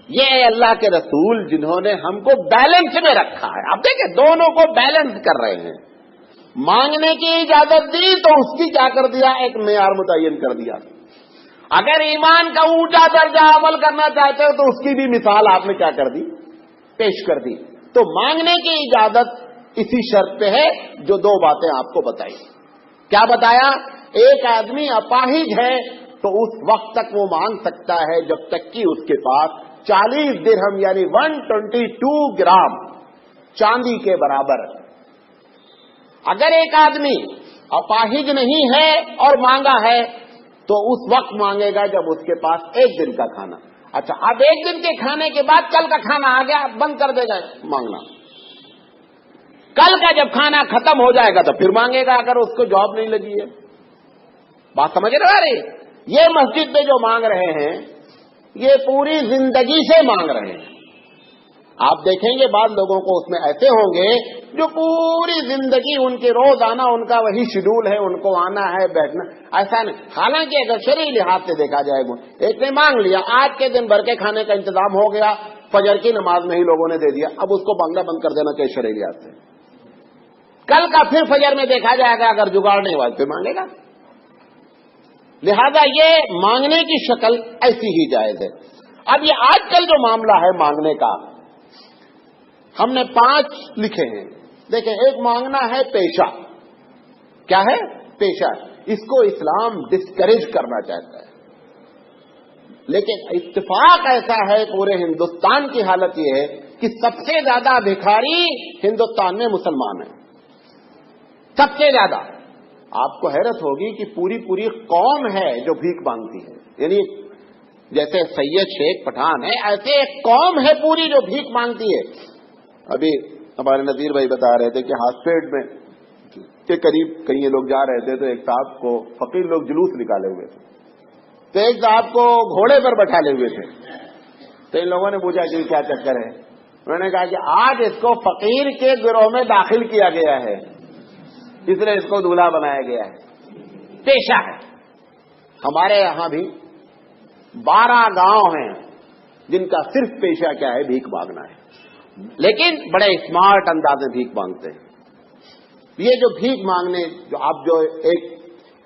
یہ اللہ کے رسول جنہوں نے ہم کو بیلنس میں رکھا ہے، اب دیکھیں دونوں کو بیلنس کر رہے ہیں، مانگنے کی اجازت دی تو اس کی کیا کر دیا، ایک معیار متعین کر دیا۔ اگر ایمان کا اونچا درجہ عمل کرنا چاہتے ہو تو اس کی بھی مثال آپ نے کیا کر دی، پیش کر دی۔ تو مانگنے کی اجازت اسی شرط پہ ہے جو 2 باتیں آپ کو بتائی۔ کیا بتایا؟ ایک آدمی اپاہج ہے تو اس وقت تک وہ مانگ سکتا ہے جب تک کہ اس کے پاس 40 درہم یعنی 122 گرام چاندی کے برابر۔ اگر ایک آدمی اپاہج نہیں ہے اور مانگا ہے تو اس وقت مانگے گا جب اس کے پاس 1 دن کا کھانا۔ اچھا، اب 1 دن کے کھانے کے بعد کل کا کھانا آ گیا، بند کر دے گا مانگنا۔ کل کا جب کھانا ختم ہو جائے گا تو پھر مانگے گا اگر اس کو جاب نہیں لگی ہے۔ بات سمجھ رہے؟ یہ مسجد میں جو مانگ رہے ہیں یہ پوری زندگی سے مانگ رہے ہیں۔ آپ دیکھیں گے بعض لوگوں کو اس میں ایسے ہوں گے جو پوری زندگی ان کے روزانہ ان کا وہی شیڈول ہے، ان کو آنا ہے بیٹھنا، ایسا نہیں۔ حالانکہ اگر شرعی لحاظ سے دیکھا جائے گا، ایک نے مانگ لیا، آج کے دن بھر کے کھانے کا انتظام ہو گیا، فجر کی نماز میں ہی لوگوں نے دے دیا، اب اس کو مانگنا بند کر دینا چاہیے شرعی لحاظ سے۔ کل کا پھر فجر میں دیکھا جائے گا اگر جگاڑ نہیں ہوا پھر مانگے گا۔ لہذا یہ مانگنے کی شکل ایسی ہی جائز ہے۔ اب یہ آج کل جو معاملہ ہے مانگنے کا، ہم نے 5 لکھے ہیں۔ دیکھیں، ایک مانگنا ہے پیشہ۔ کیا ہے؟ پیشہ۔ اس کو اسلام ڈسکریج کرنا چاہتا ہے، لیکن اتفاق ایسا ہے پورے ہندوستان کی حالت یہ ہے کہ سب سے زیادہ بھکاری ہندوستان میں مسلمان ہیں، سب سے زیادہ۔ آپ کو حیرت ہوگی کہ پوری قوم ہے جو بھیک مانگتی ہے، یعنی جیسے سید شیخ پٹھان ہے ایسے ایک قوم ہے پوری جو بھیک مانگتی ہے۔ ابھی ہمارے نذیر بھائی بتا رہے تھے کہ ہاسپیٹ میں کے قریب کہیں لوگ جا رہے تھے تو ایک صاحب کو فقیر لوگ جلوس نکالے ہوئے تھے، تو ایک صاحب کو گھوڑے پر بٹھالے ہوئے تھے، تو ان لوگوں نے پوچھا کہ کیا چکر ہے؟ انہوں نے کہا کہ آج اس کو فقیر کے گروہ میں داخل کیا گیا ہے، اس لیے اس کو دولہا بنایا گیا ہے۔ پیشہ ہے۔ ہمارے یہاں بھی 12 گاؤں ہیں جن کا صرف پیشہ کیا ہے؟ بھیک مانگنا ہے، لیکن بڑے اسمارٹ انداز میں بھیک مانگتے ہیں۔ یہ جو بھیک مانگنے جو آپ جو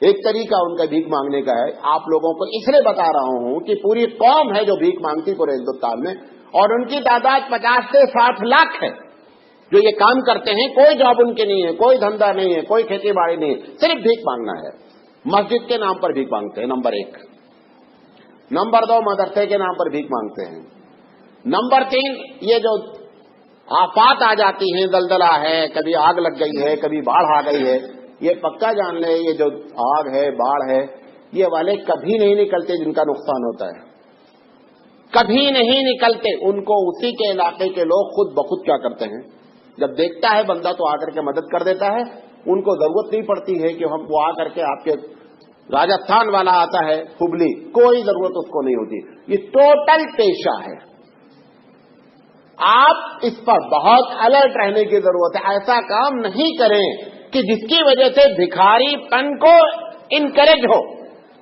ایک طریقہ ان کا بھیک مانگنے کا ہے، آپ لوگوں کو اس لیے بتا رہا ہوں کہ پوری قوم ہے جو بھیک مانگتی پورے ہندوستان میں، اور ان کی تعداد 50 سے 60 لاکھ ہے جو یہ کام کرتے ہیں۔ کوئی جاب ان کے نہیں ہے، کوئی دھندا نہیں ہے، کوئی کھیتی باڑی نہیں ہے، صرف بھیک مانگنا ہے۔ مسجد کے نام پر بھیک مانگتے ہیں، نمبر 1۔ نمبر 2 مدرسے کے نام پر بھیک مانگتے ہیں۔ نمبر 3 یہ جو آفات آ جاتی ہیں، زلزلہ ہے، کبھی آگ لگ گئی ہے، کبھی باڑھ آ گئی ہے، یہ پکا جان لے یہ جو آگ ہے، باڑھ ہے، یہ والے کبھی نہیں نکلتے جن کا نقصان ہوتا ہے، کبھی نہیں نکلتے۔ ان کو اسی کے علاقے کے لوگ خود بخود کیا کرتے ہیں، جب دیکھتا ہے بندہ تو آ کر کے مدد کر دیتا ہے۔ ان کو ضرورت نہیں پڑتی ہے کہ ہم وہ آ کر کے آپ کے راجستھان والا آتا ہے ہبلی، کوئی ضرورت اس کو نہیں ہوتی۔ یہ ٹوٹل پیشہ ہے۔ آپ اس پر بہت الرٹ رہنے کی ضرورت ہے۔ ایسا کام نہیں کریں کہ جس کی وجہ سے بھکاری پن کو انکریج ہو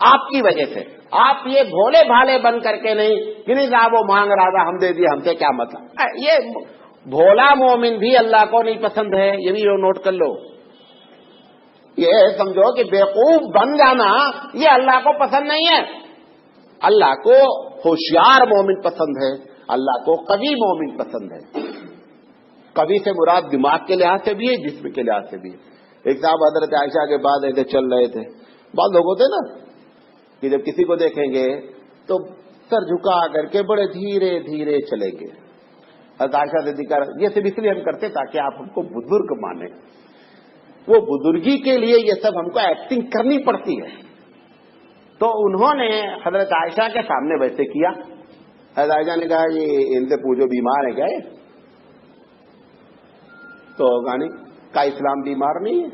آپ کی وجہ سے۔ آپ یہ بھولے بھالے بن کر کے نہیں کہ نہیں صاحب وہ مانگ رہا تھا ہم دے دیے، ہم سے کیا مطلب۔ یہ بھولا مومن بھی اللہ کو نہیں پسند ہے، یہ بھی نوٹ کر لو۔ یہ سمجھو کہ بیوقوف بن جانا یہ اللہ کو پسند نہیں ہے۔ اللہ کو ہوشیار مومن پسند ہے، اللہ کو قوی مومن پسند ہے۔ قوی سے مراد دماغ کے لحاظ سے بھی ہے، جسم کے لحاظ سے بھی ہے۔ ایک صاحب حضرت عائشہ کے بعد ایسے چل رہے تھے، بعض لوگ ہوتے نا کہ جب کسی کو دیکھیں گے تو سر جھکا کر کے بڑے دھیرے دھیرے چلیں گے، عائشہ صدیقہ، یہ سب اس لیے ہم کرتے تاکہ آپ ہم کو بزرگ مانیں. وہ بزرگی کے لیے یہ سب ہم کو ایکٹنگ کرنی پڑتی ہے. تو انہوں نے حضرت عائشہ کے سامنے ویسے کیا. حضرت عائشہ نے کہا یہ ان سے پوچھو بیمار ہے کیا ہے؟ تو گانی کا اسلام بیمار نہیں ہے.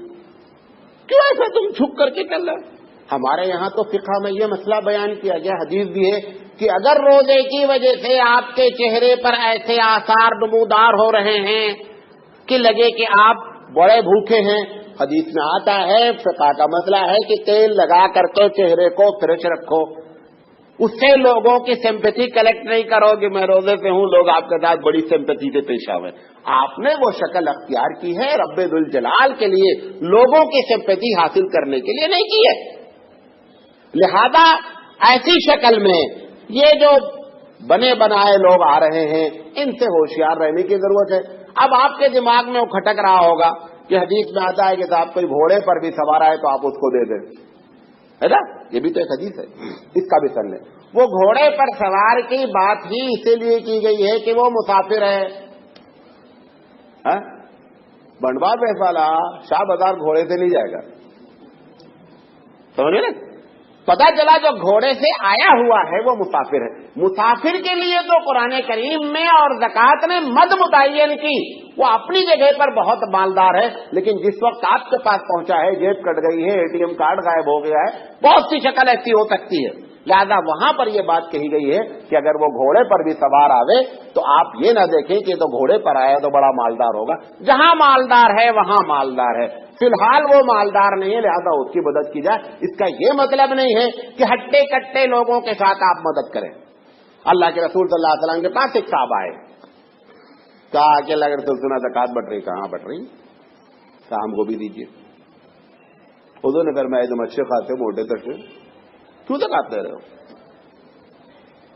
کیوں ایسا تم چھپ کر کے کر رہے؟ ہمارے یہاں تو فقہ میں یہ مسئلہ بیان کیا گیا، حدیث بھی ہے کہ اگر روزے کی وجہ سے آپ کے چہرے پر ایسے آثار نمودار ہو رہے ہیں کہ لگے کہ آپ بڑے بھوکے ہیں، حدیث میں آتا ہے، فقہ کا مسئلہ ہے کہ تیل لگا کر کے چہرے کو فریش رکھو. اس سے لوگوں کی سمپیتھی کلیکٹ نہیں کرو کہ میں روزے سے ہوں، لوگ آپ کے ساتھ بڑی سمپیتھی سے پیش آئے. آپ نے وہ شکل اختیار کی ہے رب ذوالجلال کے لیے، لوگوں کی سمپیتھی حاصل کرنے کے لیے نہیں کی ہے. لہذا ایسی شکل میں یہ جو بنے بنائے لوگ آ رہے ہیں، ان سے ہوشیار رہنے کی ضرورت ہے. اب آپ کے دماغ میں وہ کھٹک رہا ہوگا کہ حدیث میں آتا ہے کہ صاحب کوئی گھوڑے پر بھی سوار آئے تو آپ اس کو دے دیں، ہے نا؟ یہ بھی تو ایک حدیث ہے، اس کا بھی سن لیں. وہ گھوڑے پر سوار کی بات ہی اسی لیے کی گئی ہے کہ وہ مسافر ہے. بنڈوا پیس والا شاہ بازار گھوڑے سے نہیں جائے گا، سمجھے نا؟ پتا چلا جو گھوڑے سے آیا ہوا ہے وہ مسافر ہے. مسافر کے لیے تو قرآن کریم میں اور زکوٰۃ نے مد متعین کی. وہ اپنی جگہ پر بہت مالدار ہے، لیکن جس وقت آپ کے پاس پہنچا ہے جیب کٹ گئی ہے، ATM کارڈ غائب ہو گیا ہے، بہت سی شکل ایسی ہو سکتی ہے. لہذا وہاں پر یہ بات کہی گئی ہے کہ اگر وہ گھوڑے پر بھی سوار آوے تو آپ یہ نہ دیکھیں کہ تو گھوڑے پر آیا تو بڑا مالدار ہوگا. جہاں مالدار ہے وہاں مالدار ہے. فی الحال وہ مالدار نہیں ہے، لہذا اس کی مدد کی جائے. اس کا یہ مطلب نہیں ہے کہ ہٹے کٹے لوگوں کے ساتھ آپ مدد کریں. اللہ کے رسول صلی اللہ علیہ وسلم کے پاس ایک صاحب آئے، کہا کہ اللہ کے رسول سنا زکوٰۃ بٹ رہی. کہاں بٹ رہی؟ کہا ہم کو بھی دیجیے. حضور نے فرمایا تم اچھے خاصے موٹے تک کیوں زکوٰۃ دے رہے ہو؟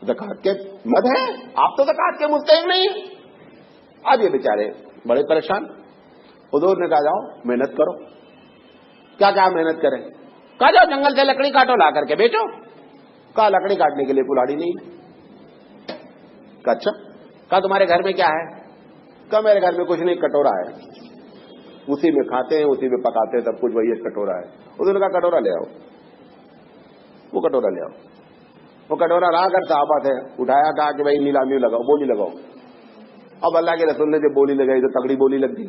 زکوٰۃ کے مد ہے، آپ تو زکوٰۃ کے مستحق نہیں ہیں. اب یہ بیچارے بڑے پریشان. حضور نے کہا جاؤ محنت کرو. کیا کہا محنت کریں؟ کہا جاؤ جنگل سے لکڑی کاٹو لا کر کے بیچو. کہا لکڑی کاٹنے کے لیے کلاڑی نہیں ہے. کہا اچھا. کہا تمہارے گھر میں کیا ہے؟ کہا میرے گھر میں کچھ نہیں، کٹورا ہے، اسی میں کھاتے ہیں اسی میں پکاتے ہیں سب کچھ، وہی ایک کٹورا ہے. حضور نے کہا کٹورا لے آؤ. وہ کٹورا لے آؤ. وہ کٹورا لا کر صحابہ سے اٹھایا، کہا کہ بھائی نیلامی لگاؤ، بولی لگاؤ. اب اللہ کے رسول نے جب بولی لگائی تو تگڑی بولی لگ گئی.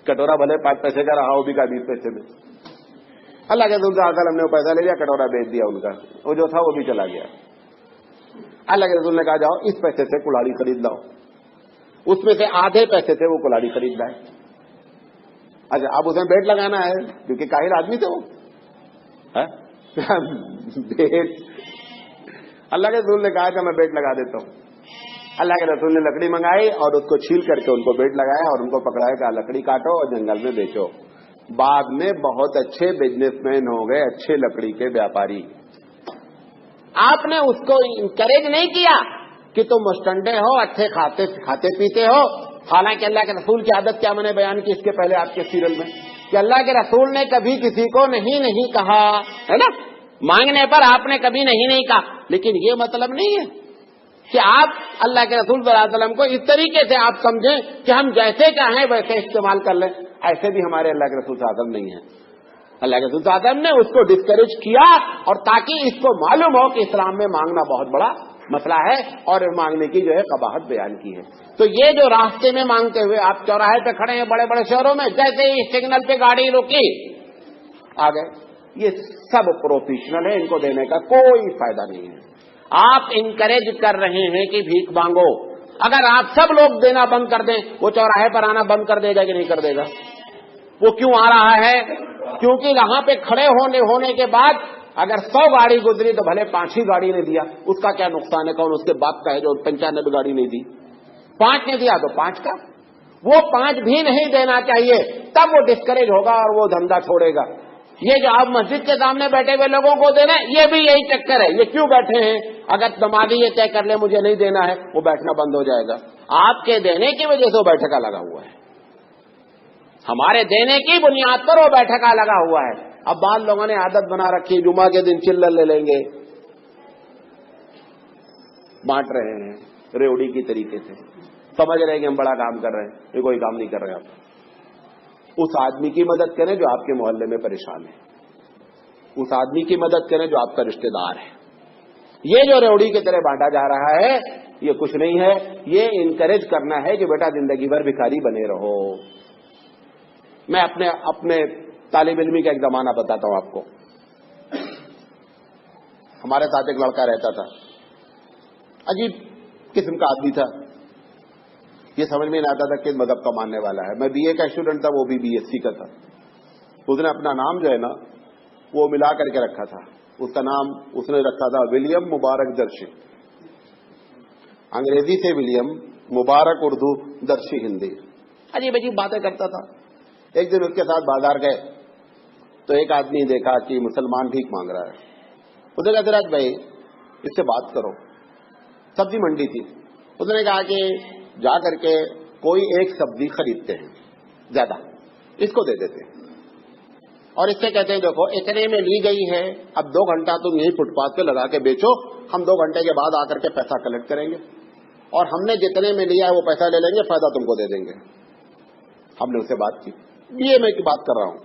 کٹورا بھلے 5 پیسے کا رہا وہ بھی کا 20 پیسے میں. اللہ کے رسول صلی اللہ علیہ وسلم نے وہ پیسہ لے لیا، کٹورا بیچ دیا ان کا، وہ جو تھا وہ بھی چلا گیا. اللہ کے رسول نے کہا جاؤ اس پیسے سے کلاڑی خرید لاؤ. اس میں سے آدھے پیسے سے وہ کلاڑی خرید لائے. اچھا اب اسے بیٹ لگانا ہے کیونکہ کاہل آدمی تھے وہ. اللہ کے رسول نے کہا کہ میں بیٹ لگا دیتا ہوں. اللہ کے رسول نے لکڑی منگائی اور اس کو چھیل کر کے ان کو بیٹ لگایا اور ان کو پکڑایا کہ لکڑی کاٹو اور جنگل میں بیچو. بعد میں بہت اچھے بزنس مین ہو گئے، اچھے لکڑی کے ویاپاری. آپ نے اس کو انکریج نہیں کیا کہ تم مستنڈے ہو، اچھے کھاتے پیتے ہو. حالانکہ اللہ کے رسول کی عادت کیا میں نے بیان کی اس کے پہلے آپ کے سیریل میں کہ اللہ کے رسول نے کبھی کسی کو نہیں کہا ہے نا. مانگنے پر آپ نے کبھی نہیں کہا. لیکن یہ مطلب نہیں ہے کہ آپ اللہ کے رسول صلی اللہ علیہ وسلم کو اس طریقے سے آپ سمجھیں کہ ہم جیسے چاہیں ویسے استعمال کر لیں. ایسے بھی ہمارے اللہ کے رسول صلی اللہ علیہ وسلم نہیں ہیں. اللہ کے رسول صلی اللہ علیہ وسلم نے اس کو ڈسکریج کیا اور تاکہ اس کو معلوم ہو کہ اسلام میں مانگنا بہت بڑا مسئلہ ہے اور مانگنے کی جو ہے قباحت بیان کی ہے. تو یہ جو راستے میں مانگتے ہوئے آپ چوراہے پہ کھڑے ہیں بڑے بڑے شہروں میں، جیسے ہی سگنل پہ گاڑی رکی آ گئے، یہ سب پروفیشنل ہے، ان کو دینے کا کوئی فائدہ نہیں ہے. آپ انکریج کر رہے ہیں کہ بھیک مانگو. اگر آپ سب لوگ دینا بند کر دیں وہ چوراہے پر آنا بند کر دے گا کہ نہیں کر دے گا؟ وہ کیوں آ رہا ہے؟ کیونکہ وہاں پہ کھڑے ہونے کے بعد اگر 100 گاڑی گزری تو بھلے 5 ہی گاڑی نے دیا، اس کا کیا نقصان ہے؟ کون اس کے باپ کا ہے جو 95 گاڑی نہیں دی؟ 5 نے دیا تو 5 کا، وہ 5 بھی نہیں دینا چاہیے، تب وہ ڈسکریج ہوگا اور وہ دھندا چھوڑے گا. یہ جو آپ مسجد کے سامنے بیٹھے ہوئے لوگوں کو دینا، یہ بھی یہی چکر ہے. یہ کیوں بیٹھے ہیں؟ اگر نمازی یہ طے کر لے مجھے نہیں دینا ہے، وہ بیٹھنا بند ہو جائے گا. آپ کے دینے کی وجہ سے وہ بیٹھکا لگا ہوا ہے، ہمارے دینے کی بنیاد پر وہ بیٹھکا لگا ہوا ہے. اب بعض لوگوں نے عادت بنا رکھی جمعہ کے دن چلر لے لیں گے، بانٹ رہے ہیں ریوڑی کی طریقے سے. سمجھ رہے ہیں کہ ہم بڑا کام کر رہے ہیں، یہ کوئی کام نہیں کر رہے آپ۔ اس آدمی کی مدد کریں جو آپ کے محلے میں پریشان ہے، اس آدمی کی مدد کریں جو آپ کا رشتہ دار ہے۔ یہ جو ریوڑی کی طرح بانٹا جا رہا ہے یہ کچھ نہیں ہے، یہ انکریج کرنا ہے کہ بیٹا زندگی بھر بھکاری بنے رہو۔ میں اپنے طالب علمی کا ایک زمانہ بتاتا ہوں آپ کو۔ ہمارے ساتھ ایک لڑکا رہتا تھا، عجیب قسم کا آدمی تھا، یہ سمجھ میں نہیں آتا تھا کس مذہب کا ماننے والا ہے۔ میں بی اے کا اسٹوڈنٹ تھا، وہ بھی بی ایس سی کا تھا۔ اس نے اپنا نام جو ہے نا وہ ملا کر کے رکھا تھا، اس کا نام اس نے رکھا تھا ولیم مبارک درشی، انگریزی سے ولیم، مبارک اردو، درشی ہندی۔ عجیب عجیب باتیں کرتا تھا۔ ایک دن اس کے ساتھ بازار گئے تو ایک آدمی دیکھا کہ مسلمان بھیک مانگ رہا ہے۔ اس نے کہا سراج بھائی اس سے بات کرو۔ سبزی منڈی تھی، اس نے کہا کہ جا کر کے کوئی ایک سبزی خریدتے ہیں زیادہ، اس کو دے دیتے ہیں اور اس سے کہتے ہیں دیکھو اتنے میں لی گئی ہے، اب 2 گھنٹہ تم یہی فٹ پاتھ پہ لگا کے بیچو، ہم 2 گھنٹے کے بعد آ کر کے پیسہ کلیکٹ کریں گے اور ہم نے جتنے میں لیا ہے وہ پیسہ لے لیں گے، فائدہ تم کو دے دیں گے۔ ہم نے اس سے بات کی، یہ میں کی بات کر رہا ہوں۔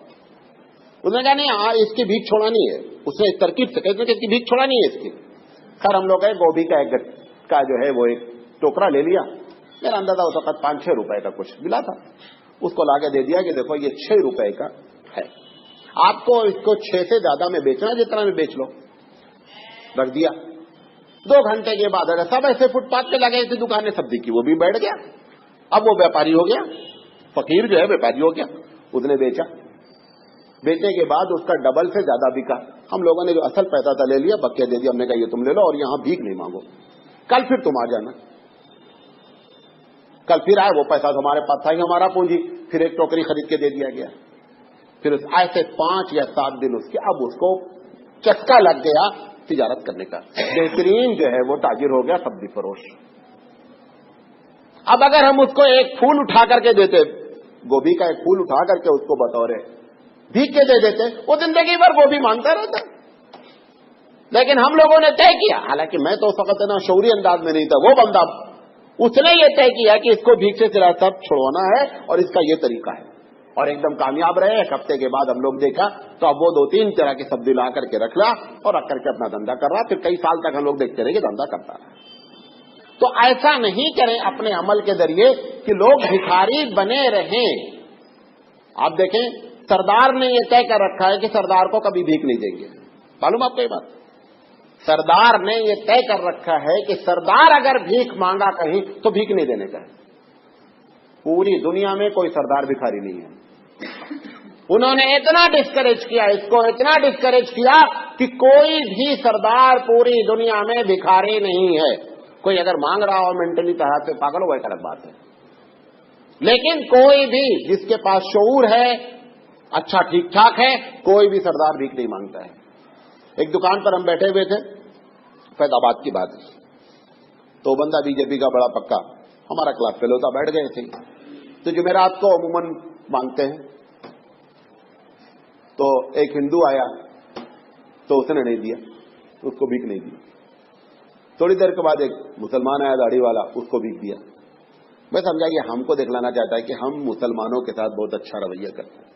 اس نے کہا نہیں اس کی بھیک چھوڑانی ہے، اس نے اس ترکیب سے کہتے ہیں کہ اس کی بھیک چھوڑانی ہے اس کی۔ خیر ہم لوگ گوبھی کا ایک کا جو ہے وہ ایک ٹوکرا لے لیا، میرا اندازہ اس وقت 5-6 روپے کا کچھ ملا تھا، اس کو لا کے دے دیا کہ دیکھو یہ 6 روپے کا ہے، آپ کو اس کو 6 سے زیادہ میں بیچنا ہے جتنا میں بیچ لو۔ رکھ دیا۔ 2 گھنٹے کے بعد اگر سب ایسے فٹ پاتھ پہ لگے تھے دکانیں سبزی کی، وہ بھی بیٹھ گیا، اب وہ بیپاری ہو گیا، فقیر جو ہے بیپاری ہو گیا، اس نے بیچا، بیچنے کے بعد اس کا ڈبل سے زیادہ بکا۔ ہم لوگوں نے جو اصل پیسہ تھا لے لیا، بکیا دے دیا، ہم نے کہا یہ تم لے لو اور یہاں بھیک نہیں مانگو، کل پھر تم آ جانا۔ کل پھر آئے، وہ پیسہ ہمارے پاس تھا ہی ہمارا پونجی، پھر ایک ٹوکری خرید کے دے دیا گیا۔ پھر ایسے 5 یا 7 دن اس کے، اب اس کو چسکا لگ گیا تجارت کرنے کا، بہترین جو ہے وہ تاجر ہو گیا، سبزی فروش۔ اب اگر ہم اس کو ایک پھول اٹھا کر کے دیتے، گوبھی کا ایک پھول اٹھا کر کے اس کو بطور بھیک کے دے دیتے، وہ زندگی بھر گوبھی مانگتا رہتا۔ لیکن ہم لوگوں نے طے کیا، حالانکہ میں تو اس وقت نا شعوری انداز میں نہیں تھا، وہ بندہ اس نے یہ طے کیا کہ اس کو بھیک سے سب چھڑوانا ہے اور اس کا یہ طریقہ ہے، اور ایک دم کامیاب رہے۔ ایک ہفتے کے بعد ہم لوگ دیکھا تو اب وہ 2-3 طرح کی سبزی لا کر کے رکھ رہا اور رکھ کر کے اپنا دھندا کر رہا، پھر کئی سال تک ہم لوگ دیکھتے رہے کہ دھندا کرتا رہا۔ تو ایسا نہیں کریں اپنے عمل کے ذریعے کہ لوگ بھکاری بنے رہیں۔ آپ دیکھیں سردار نے یہ طے کر رکھا ہے کہ سردار کو کبھی بھیک نہیں دیں گے، معلوم آپ کو یہ بات؟ سردار نے یہ طے کر رکھا ہے کہ سردار اگر بھیک مانگا کہیں تو بھیک نہیں دینے کا ہے۔ پوری دنیا میں کوئی سردار بھکاری نہیں ہے۔ انہوں نے اتنا ڈسکریج کیا، اس کو اتنا ڈسکریج کیا کہ کوئی بھی سردار پوری دنیا میں بھکاری نہیں ہے۔ کوئی اگر مانگ رہا ہو مینٹلی طرح سے پاگل ہو، وہ ایک الگ بات ہے، لیکن کوئی بھی جس کے پاس شعور ہے، اچھا ٹھیک ٹھاک ہے، کوئی بھی سردار بھیک نہیں مانگتا ہے۔ ایک دکان پر ہم بیٹھے ہوئے تھے، فیض آباد کی بات ہے، تو بندہ بی جے پی کا بڑا پکا ہمارا کلاس فیلو تھا، بیٹھ گئے تھے، تو جمعرات کو عموماً مانگتے ہیں، تو ایک ہندو آیا تو اس نے نہیں دیا، اس کو بھیک نہیں دی۔ تھوڑی دیر کے بعد ایک مسلمان آیا داڑھی والا، اس کو بھیک دیا۔ میں سمجھا کہ ہم کو دکھلانا چاہتا ہے کہ ہم مسلمانوں کے ساتھ بہت اچھا رویہ کرتے ہیں۔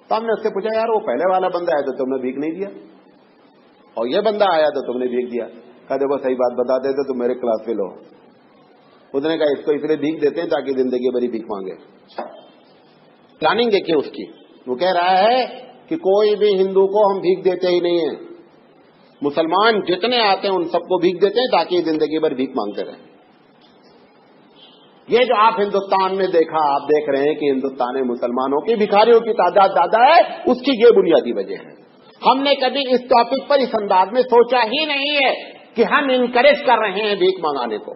تو ہم نے اس سے پوچھا یار وہ پہلے والا بندہ ہے تو تم نے بھیک نہیں دیا، اور یہ بندہ آیا تو تم نے بھیک دیا۔ کہا دیکھو صحیح بات بتاتے تو تم میرے کلاس فیل ہو۔ اس نے کہا اس کو اس لیے بھیک دیتے ہیں تاکہ زندگی بھری بھیک مانگے۔ پلاننگ دیکھیے اس کی، وہ کہہ رہا ہے کہ کوئی بھی ہندو کو ہم بھیک دیتے ہی نہیں ہیں، مسلمان جتنے آتے ہیں ان سب کو بھیک دیتے ہیں تاکہ زندگی بھر بھیک مانگتے رہیں۔ یہ جو آپ ہندوستان میں دیکھا، آپ دیکھ رہے ہیں کہ ہندوستان میں مسلمانوں کی بھکاریوں کی تعداد زیادہ ہے، اس کی یہ بنیادی وجہ ہے۔ ہم نے کبھی اس ٹاپک پر اس انداز میں سوچا ہی نہیں ہے کہ ہم انکریج کر رہے ہیں بھیک منگانے کو۔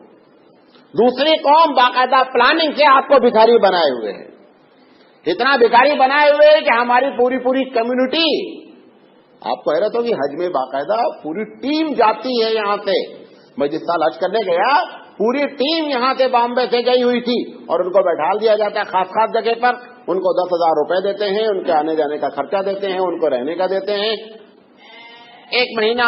دوسری قوم باقاعدہ پلاننگ سے آپ کو بھکاری بنائے ہوئے ہے، اتنا بھکاری بنائے ہوئے ہے کہ ہماری پوری کمیونٹی، آپ کو حیرت ہوگی، حج میں باقاعدہ پوری ٹیم جاتی ہے یہاں سے۔ میں جس سال حج کرنے گیا پوری ٹیم یہاں سے بامبے سے گئی ہوئی تھی، اور ان کو بیٹھا دیا جاتا ہے خاص جگہ پر، ان کو 10,000 روپے دیتے ہیں، ان کے آنے جانے کا خرچہ دیتے ہیں، ان کو رہنے کا دیتے ہیں، 1 مہینہ